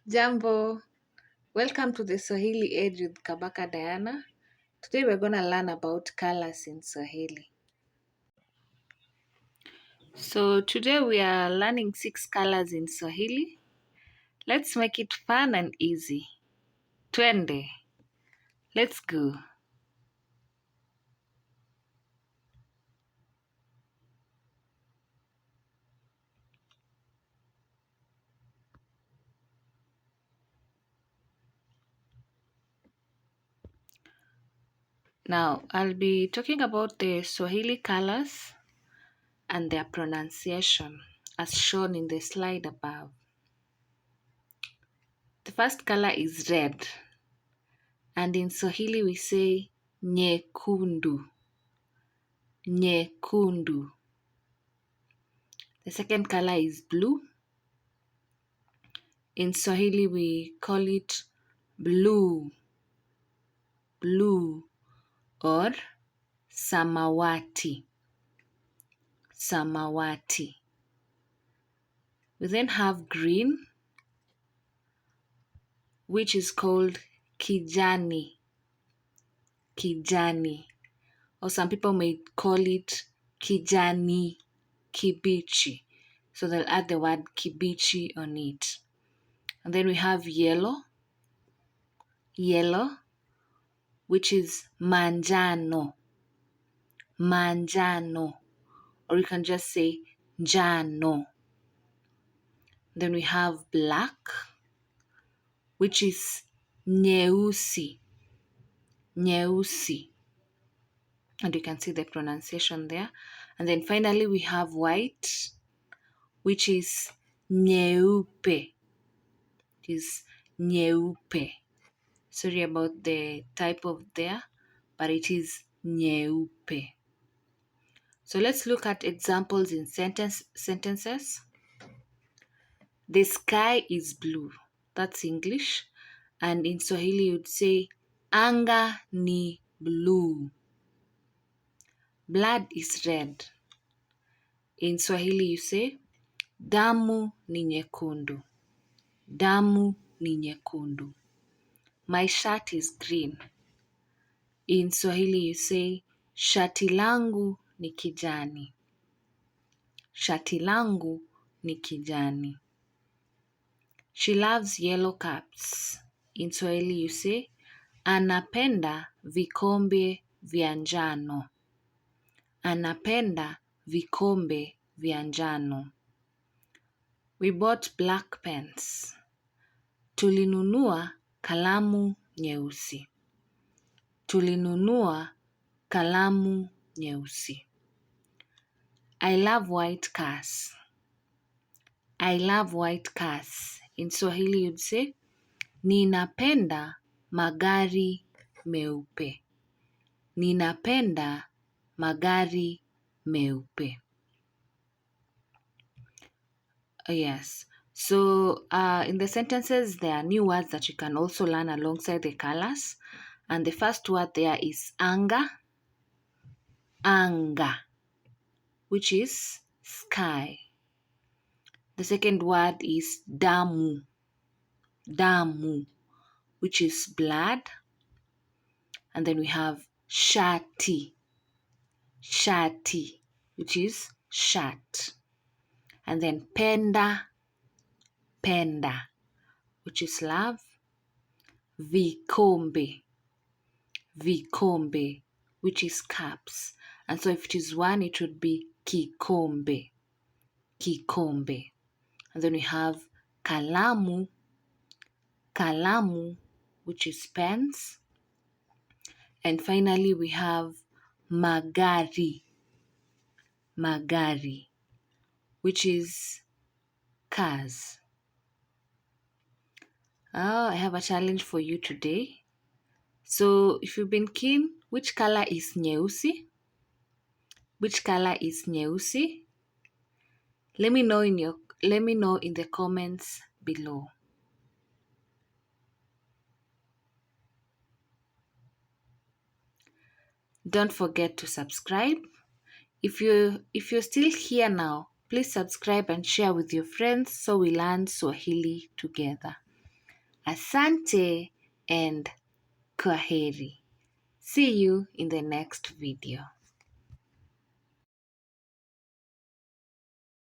Jambo, welcome to the Swahili Edge with Kabaka Diana. Today we're going to learn about colors in Swahili. So today we are learning 6 colors in Swahili. Let's make it fun and easy. Twende. Let's go. Now, I'll be talking about the Swahili colors and their pronunciation as shown in the slide above. The first color is red, and in Swahili we say nyekundu. Nyekundu. The second color is blue. In Swahili we call it blue, blue, or samawati, samawati. We then have green, which is called kijani, kijani, or some people may call it kijani kibichi. So they'll add the word kibichi on it. And then we have yellow, yellow, which is manjano, manjano, or you can just say njano. Then we have black, which is nyeusi, nyeusi, and you can see the pronunciation there. And then finally we have white, which is nyeupe, it is nyeupe. Sorry about the type of there, but it is nyeupe. So let's look at examples in sentences. The sky is blue. That's English. And in Swahili you'd say anga ni blue. Blood is red. In Swahili you say damu ni nyekundu. Damu ni nyekundu. My shirt is green. In Swahili you say shati langu ni kijani. Shati langu ni kijani. She loves yellow cups. In Swahili you say anapenda vikombe vya njano. Anapenda vikombe vya njano. We bought black pens. Tulinunua kalamu nyeusi. Tulinunua kalamu nyeusi. I love white cars. I love white cars. In Swahili you'd say ninapenda magari meupe. Ninapenda magari meupe. Yes. So in the sentences, there are new words that you can also learn alongside the colors. And the first word there is anga, anga, which is sky. The second word is damu, damu, which is blood. And then we have shati, shati, which is shirt. And then penda, penda, which is love. Vikombe, vikombe, which is cups. And so if it is one, it would be kikombe, kikombe. And then we have kalamu, kalamu, which is pens. And finally we have magari, magari, which is cars. Oh, I have a challenge for you today. So if you've been keen, which color is nyeusi? Which color is nyeusi? Let me know in the comments below. Don't forget to subscribe. If you're still here now, please subscribe and share with your friends so we learn Swahili together. Asante and kwaheri. See you in the next video.